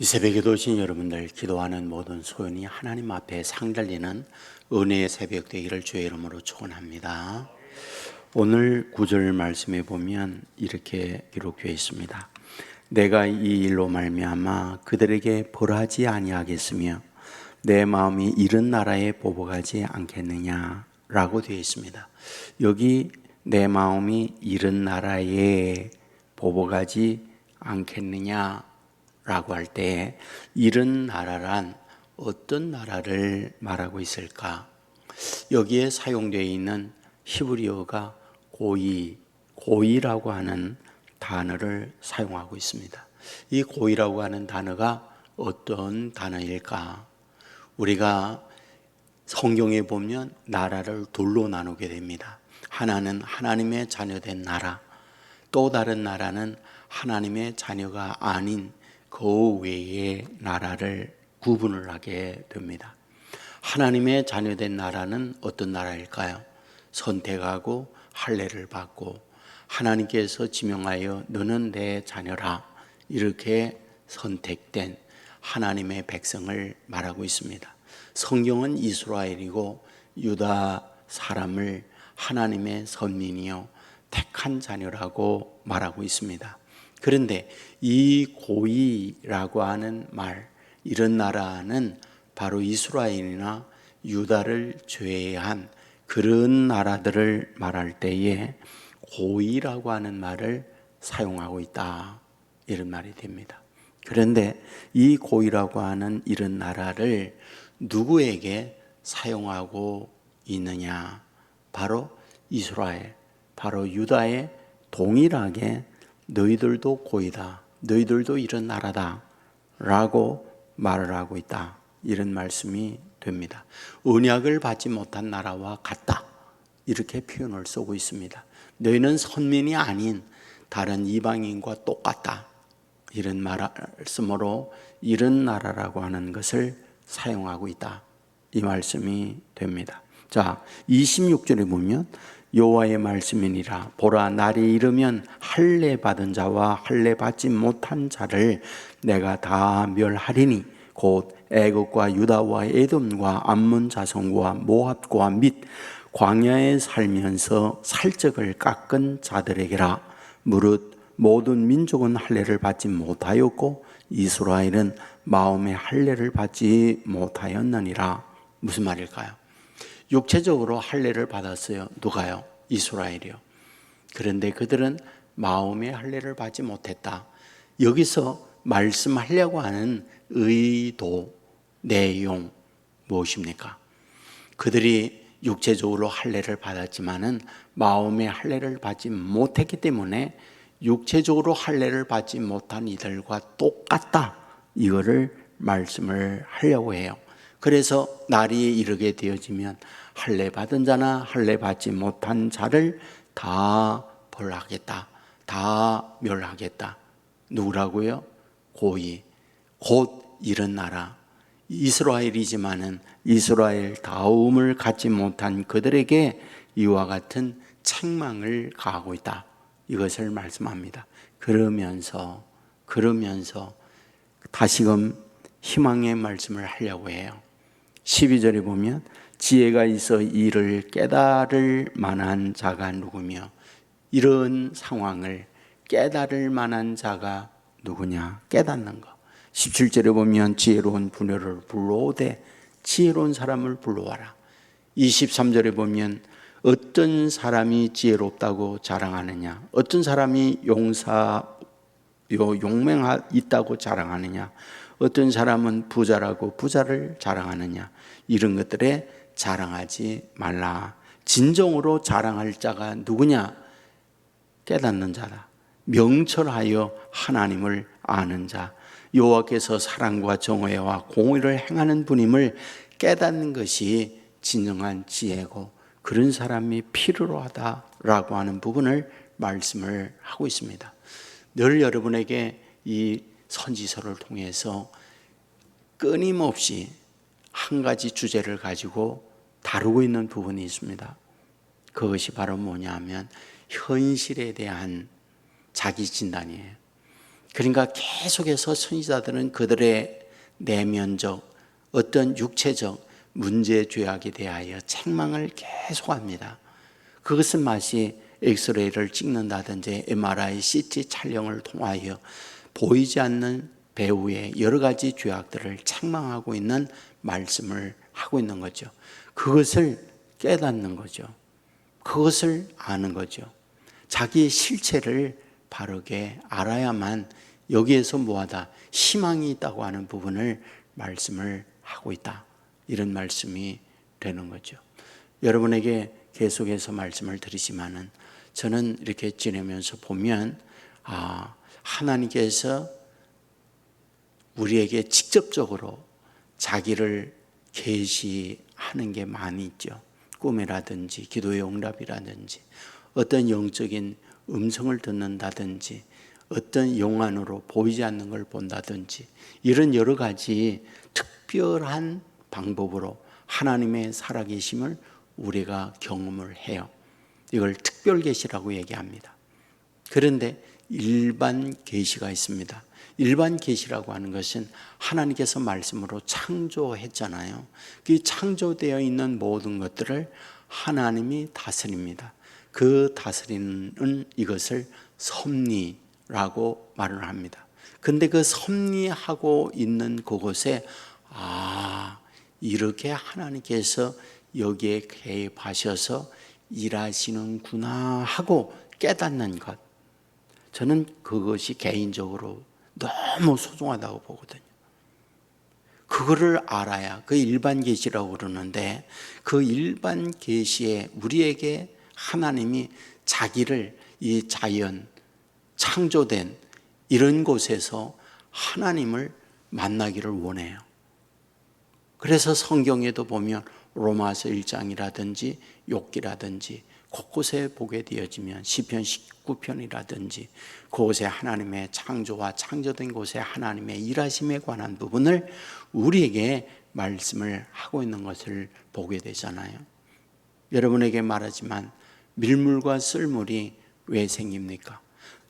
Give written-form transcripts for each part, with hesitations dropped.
이 새벽에도 오신 여러분들, 기도하는 모든 소원이 하나님 앞에 상달리는 은혜의 새벽 되기를 주의 이름으로 축원합니다. 오늘 구절 말씀에 보면 이렇게 기록되어 있습니다. 내가 이 일로 말미암아 그들에게 벌하지 아니하겠으며 내 마음이 이른 나라에 보복하지 않겠느냐 라고 되어 있습니다. 여기 내 마음이 이른 나라에 보복하지 않겠느냐 라고 할 때 이른 나라란 어떤 나라를 말하고 있을까? 여기에 사용되어 있는 히브리어가 고이라고 하는 단어를 사용하고 있습니다. 이 고이라고 하는 단어가 어떤 단어일까? 우리가 성경에 보면 나라를 둘로 나누게 됩니다. 하나는 하나님의 자녀된 나라, 또 다른 나라는 하나님의 자녀가 아닌 그 외의 나라를 구분을 하게 됩니다. 하나님의 자녀된 나라는 어떤 나라일까요? 선택하고 할례를 받고 하나님께서 지명하여 너는 내 자녀라 이렇게 선택된 하나님의 백성을 말하고 있습니다. 성경은 이스라엘이고 유다 사람을 하나님의 선민이요 택한 자녀라고 말하고 있습니다. 그런데 이 고이라고 하는 말, 이런 나라는 바로 이스라엘이나 유다를 제외한 그런 나라들을 말할 때에 고이라고 하는 말을 사용하고 있다, 이런 말이 됩니다. 그런데 이 고이라고 하는 이런 나라를 누구에게 사용하고 있느냐? 바로 이스라엘, 바로 유다에 동일하게 너희들도 고이다, 너희들도 이런 나라다 라고 말을 하고 있다, 이런 말씀이 됩니다. 언약을 받지 못한 나라와 같다, 이렇게 표현을 쓰고 있습니다. 너희는 선민이 아닌 다른 이방인과 똑같다, 이런 말씀으로 이런 나라라고 하는 것을 사용하고 있다, 이 말씀이 됩니다. 자, 26절에 보면 여호와의 말씀이니라 보라 날이 이르면 할례 받은 자와 할례 받지 못한 자를 내가 다 멸하리니 곧 애굽과 유다와 에돔과 암몬 자손과 모압과 및 광야에 살면서 살적을 깎은 자들에게라. 무릇 모든 민족은 할례를 받지 못하였고 이스라엘은 마음의 할례를 받지 못하였느니라. 무슨 말일까요? 육체적으로 할례를 받았어요. 누가요? 이스라엘이요. 그런데 그들은 마음의 할례를 받지 못했다. 여기서 말씀하려고 하는 의도, 내용 무엇입니까? 그들이 육체적으로 할례를 받았지만은 마음의 할례를 받지 못했기 때문에 육체적으로 할례를 받지 못한 이들과 똑같다, 이거를 말씀을 하려고 해요. 그래서 날이 이르게 되어지면 할례 받은 자나 할례 받지 못한 자를 다 벌하겠다, 다 멸하겠다. 누구라고요? 고이, 곧 이런 나라, 이스라엘이지만은 이스라엘 다움을 갖지 못한 그들에게 이와 같은 책망을 가하고 있다, 이것을 말씀합니다. 그러면서 다시금 희망의 말씀을 하려고 해요. 12절에 보면 지혜가 있어 이를 깨달을 만한 자가 누구며, 이런 상황을 깨달을 만한 자가 누구냐? 깨닫는 것. 17절에 보면 지혜로운 부녀를 불러오되 지혜로운 사람을 불러와라. 23절에 보면 어떤 사람이 지혜롭다고 자랑하느냐? 어떤 사람이 용맹 있다고 자랑하느냐? 어떤 사람은 부자라고 부자를 자랑하느냐? 이런 것들에 자랑하지 말라. 진정으로 자랑할 자가 누구냐? 깨닫는 자다. 명철하여 하나님을 아는 자, 여호와께서 사랑과 정의와 공의를 행하는 분임을 깨닫는 것이 진정한 지혜고, 그런 사람이 필요로 하다라고 하는 부분을 말씀을 하고 있습니다. 늘 여러분에게 이 선지서를 통해서 끊임없이 한 가지 주제를 가지고 다루고 있는 부분이 있습니다. 그것이 바로 뭐냐 하면 현실에 대한 자기 진단이에요. 그러니까 계속해서 선지자들은 그들의 내면적 어떤 육체적 문제 죄악에 대하여 책망을 계속합니다. 그것은 마치 엑스레이를 찍는다든지 MRI, CT 촬영을 통하여 보이지 않는 배후의 여러 가지 죄악들을 책망하고 있는 말씀을 하고 있는 거죠. 그것을 깨닫는 거죠. 그것을 아는 거죠. 자기의 실체를 바르게 알아야만 여기에서 뭐하다 희망이 있다고 하는 부분을 말씀을 하고 있다, 이런 말씀이 되는 거죠. 여러분에게 계속해서 말씀을 드리지만은 저는 이렇게 지내면서 보면 하나님께서 우리에게 직접적으로 자기를 계시하는 게 많이 있죠. 꿈이라든지 기도의 응답이라든지 어떤 영적인 음성을 듣는다든지 어떤 영안으로 보이지 않는 걸 본다든지 이런 여러 가지 특별한 방법으로 하나님의 살아계심을 우리가 경험을 해요. 이걸 특별 계시라고 얘기합니다. 그런데 일반 계시가 있습니다. 일반 계시라고 하는 것은 하나님께서 말씀으로 창조했잖아요. 그 창조되어 있는 모든 것들을 하나님이 다스립니다. 그 다스리는 이것을 섭리라고 말을 합니다. 근데 그 섭리하고 있는 그곳에 이렇게 하나님께서 여기에 개입하셔서 일하시는구나 하고 깨닫는 것, 저는 그것이 개인적으로 너무 소중하다고 보거든요. 그거를 알아야, 그 일반 계시라고 그러는데 그 일반 계시에 우리에게 하나님이 자기를 이 자연, 창조된 이런 곳에서 하나님을 만나기를 원해요. 그래서 성경에도 보면 로마서 1장이라든지 욥기라든지 곳곳에 보게 되어지면 시편 19편이라든지 그곳에 하나님의 창조와 창조된 곳에 하나님의 일하심에 관한 부분을 우리에게 말씀을 하고 있는 것을 보게 되잖아요. 여러분에게 말하지만 밀물과 썰물이 왜 생깁니까?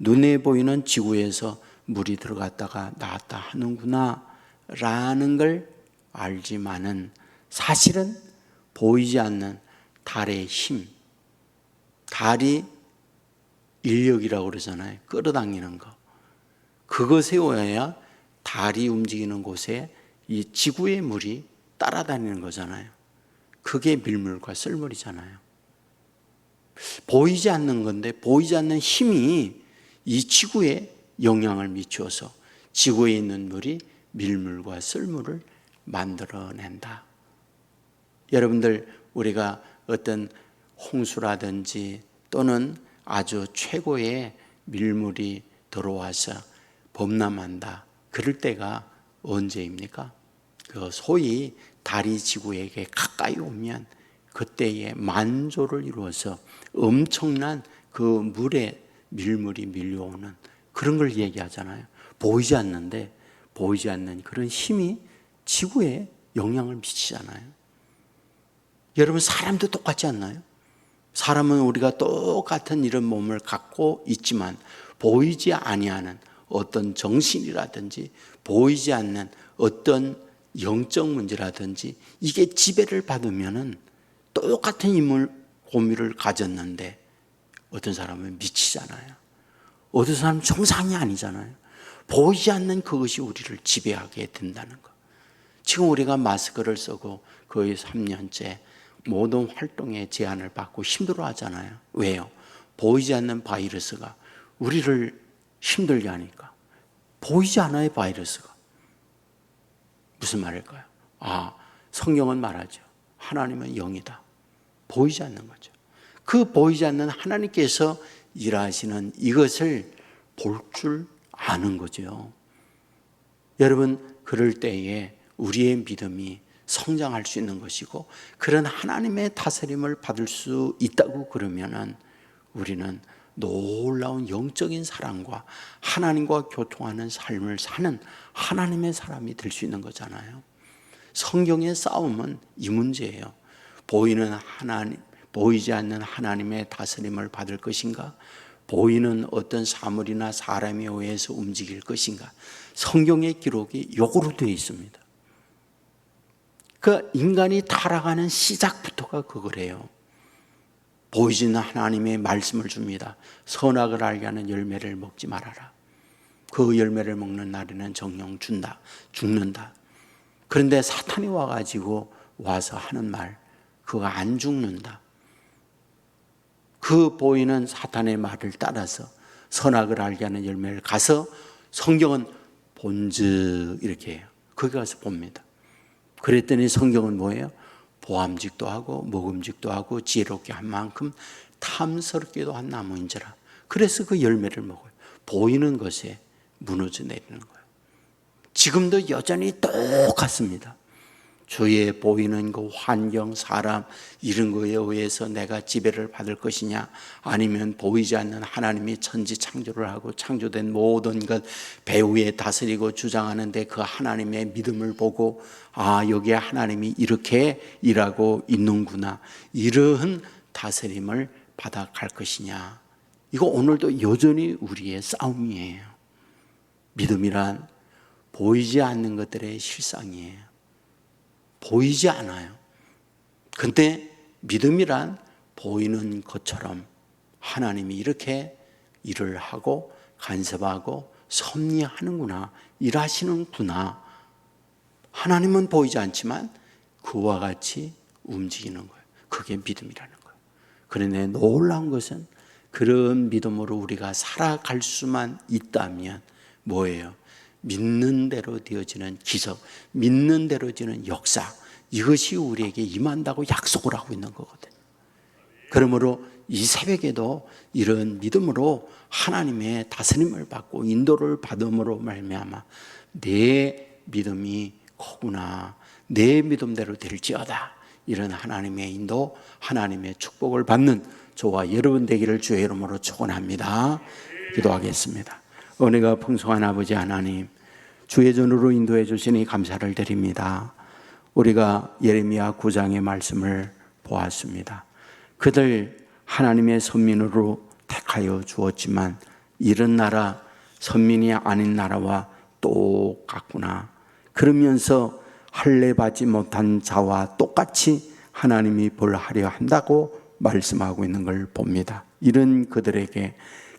눈에 보이는 지구에서 물이 들어갔다가 나왔다 하는구나 라는 걸 알지만은 사실은 보이지 않는 달의 힘, 달이 인력이라고 그러잖아요. 끌어당기는 거. 그것에 의해야 달이 움직이는 곳에 이 지구의 물이 따라다니는 거잖아요. 그게 밀물과 썰물이잖아요. 보이지 않는 건데 보이지 않는 힘이 이 지구에 영향을 미쳐서 지구에 있는 물이 밀물과 썰물을 만들어낸다. 여러분들, 우리가 어떤 홍수라든지 또는 아주 최고의 밀물이 들어와서 범람한다, 그럴 때가 언제입니까? 그 소위 달이 지구에게 가까이 오면 그때에 만조를 이루어서 엄청난 그 물에 밀물이 밀려오는 그런 걸 얘기하잖아요. 보이지 않는데 보이지 않는 그런 힘이 지구에 영향을 미치잖아요. 여러분, 사람도 똑같지 않나요? 사람은 우리가 똑같은 이런 몸을 갖고 있지만 보이지 아니하는 어떤 정신이라든지 보이지 않는 어떤 영적 문제라든지 이게 지배를 받으면은 똑같은 인물 고미를 가졌는데 어떤 사람은 미치잖아요. 어떤 사람은 정상이 아니잖아요. 보이지 않는 그것이 우리를 지배하게 된다는 것. 지금 우리가 마스크를 쓰고 거의 3년째 모든 활동에 제한을 받고 힘들어 하잖아요. 왜요? 보이지 않는 바이러스가 우리를 힘들게 하니까. 보이지 않아요, 바이러스가. 무슨 말일까요? 성경은 말하죠. 하나님은 영이다. 보이지 않는 거죠. 그 보이지 않는 하나님께서 일하시는 이것을 볼 줄 아는 거죠. 여러분, 그럴 때에 우리의 믿음이 성장할 수 있는 것이고 그런 하나님의 다스림을 받을 수 있다고 그러면은 우리는 놀라운 영적인 사랑과 하나님과 교통하는 삶을 사는 하나님의 사람이 될 수 있는 거잖아요. 성경의 싸움은 이 문제예요. 보이지 않는 하나님의 다스림을 받을 것인가? 보이는 어떤 사물이나 사람에 의해서 움직일 것인가? 성경의 기록이 요구로 되어 있습니다. 그 인간이 타락하는 시작부터가 그거래요. 보이지는 하나님의 말씀을 줍니다. 선악을 알게 하는 열매를 먹지 말아라. 그 열매를 먹는 날에는 정령 죽는다. 그런데 사탄이 와서 하는 말, 그거 안 죽는다. 그 보이는 사탄의 말을 따라서 선악을 알게 하는 열매를 가서 성경은 본즉 이렇게 해요. 거기 가서 봅니다. 그랬더니 성경은 뭐예요? 보암직도 하고 먹음직도 하고 지혜롭게 한 만큼 탐스럽게도 한 나무인지라. 그래서 그 열매를 먹어요. 보이는 것에 무너져 내리는 거예요. 지금도 여전히 똑같습니다. 주위에 보이는 그 환경, 사람 이런 거에 의해서 내가 지배를 받을 것이냐, 아니면 보이지 않는 하나님이 천지 창조를 하고 창조된 모든 것 배후에 다스리고 주장하는데 그 하나님의 믿음을 보고 여기에 하나님이 이렇게 일하고 있는구나, 이러한 다스림을 받아갈 것이냐. 이거 오늘도 여전히 우리의 싸움이에요. 믿음이란 보이지 않는 것들의 실상이에요. 보이지 않아요. 근데 믿음이란 보이는 것처럼 하나님이 이렇게 일을 하고 간섭하고 섭리하는구나, 일하시는구나. 하나님은 보이지 않지만 그와 같이 움직이는 거예요. 그게 믿음이라는 거예요. 그런데 놀라운 것은 그런 믿음으로 우리가 살아갈 수만 있다면 뭐예요? 믿는 대로 되어지는 기적, 믿는 대로 되는 역사, 이것이 우리에게 임한다고 약속을 하고 있는 거거든요. 그러므로 이 새벽에도 이런 믿음으로 하나님의 다스림을 받고 인도를 받음으로 말미암아 내 믿음이 크구나, 내 믿음대로 될지어다, 이런 하나님의 인도, 하나님의 축복을 받는 저와 여러분 되기를 주의 이름으로 축원합니다. 기도하겠습니다. 은혜가 풍성한 아버지 하나님, 주의 전으로 인도해 주시니 감사를 드립니다. 우리가 예레미야 9장의 말씀을 보았습니다. 그들 하나님의 선민으로 택하여 주었지만 이런 나라, 선민이 아닌 나라와 똑같구나. 그러면서 할례 받지 못한 자와 똑같이 하나님이 벌하려 한다고 말씀하고 있는 걸 봅니다. 이런 그들에게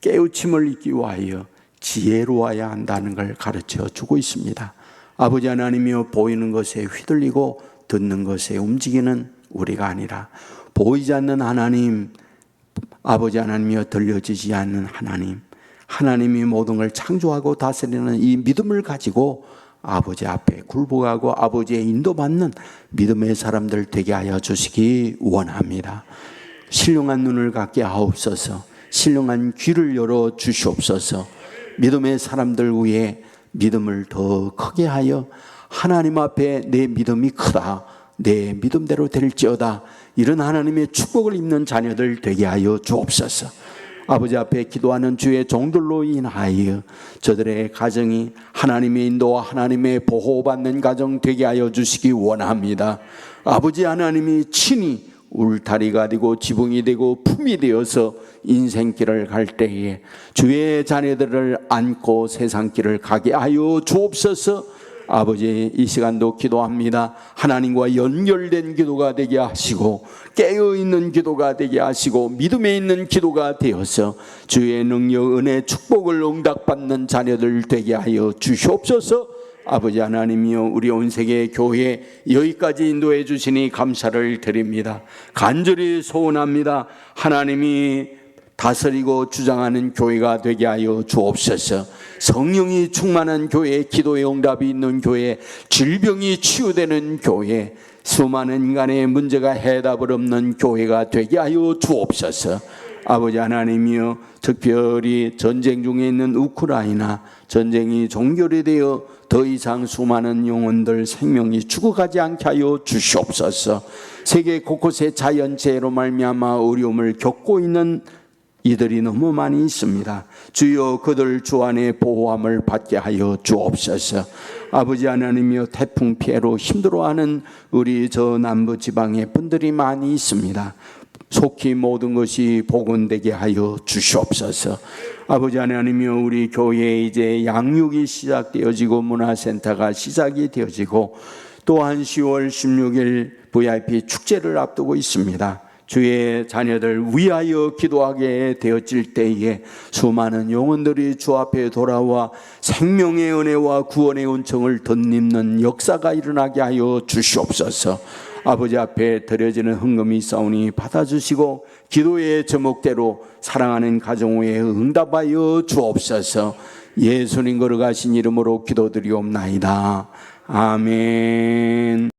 깨우침을 잊기 위하여 지혜로워야 한다는 걸 가르쳐 주고 있습니다. 아버지 하나님이여, 보이는 것에 휘둘리고 듣는 것에 움직이는 우리가 아니라 보이지 않는 하나님, 아버지 하나님이여, 들려지지 않는 하나님, 하나님이 모든 걸 창조하고 다스리는 이 믿음을 가지고 아버지 앞에 굴복하고 아버지의 인도받는 믿음의 사람들 되게 하여 주시기 원합니다. 신령한 눈을 갖게 하옵소서. 신령한 귀를 열어 주시옵소서. 믿음의 사람들 위해 믿음을 더 크게 하여 하나님 앞에 내 믿음이 크다, 내 믿음대로 될지어다, 이런 하나님의 축복을 입는 자녀들 되게 하여 주옵소서. 아버지 앞에 기도하는 주의 종들로 인하여 저들의 가정이 하나님의 인도와 하나님의 보호받는 가정 되게 하여 주시기 원합니다. 아버지 하나님이 친히 울타리가 되고 지붕이 되고 품이 되어서 인생길을 갈 때에 주의 자녀들을 안고 세상길을 가게 하여 주옵소서. 아버지, 이 시간도 기도합니다. 하나님과 연결된 기도가 되게 하시고 깨어있는 기도가 되게 하시고 믿음에 있는 기도가 되어서 주의 능력, 은혜, 축복을 응답받는 자녀들 되게 하여 주시옵소서. 아버지 하나님이여, 우리 온 세계 교회 여기까지 인도해 주시니 감사를 드립니다. 간절히 소원합니다. 하나님이 다스리고 주장하는 교회가 되게 하여 주옵소서. 성령이 충만한 교회, 기도의 응답이 있는 교회, 질병이 치유되는 교회, 수많은 인간의 문제가 해답을 없는 교회가 되게 하여 주옵소서. 아버지 하나님이여, 특별히 전쟁 중에 있는 우크라이나, 전쟁이 종결이 되어 더 이상 수많은 영혼들 생명이 죽어가지 않게 하여 주시옵소서. 세계 곳곳에 자연재해로 말미암아 어려움을 겪고 있는 이들이 너무 많이 있습니다. 주여, 그들 주 안에 보호함을 받게 하여 주옵소서. 아버지 하나님이여, 태풍 피해로 힘들어하는 우리 저 남부 지방의 분들이 많이 있습니다. 속히 모든 것이 복원되게 하여 주시옵소서. 아버지 하나님이여, 우리 교회에 이제 양육이 시작되어지고 문화센터가 시작이 되어지고 또한 10월 16일 VIP 축제를 앞두고 있습니다. 주의 자녀들 위하여 기도하게 되어질 때에 수많은 영혼들이 주 앞에 돌아와 생명의 은혜와 구원의 은총을 덧입는 역사가 일어나게 하여 주시옵소서. 아버지 앞에 드려지는 헌금이 있사오니 받아주시고 기도의 제목대로 사랑하는 가정 후에 응답하여 주옵소서. 예수님 걸어가신 이름으로 기도드리옵나이다. 아멘.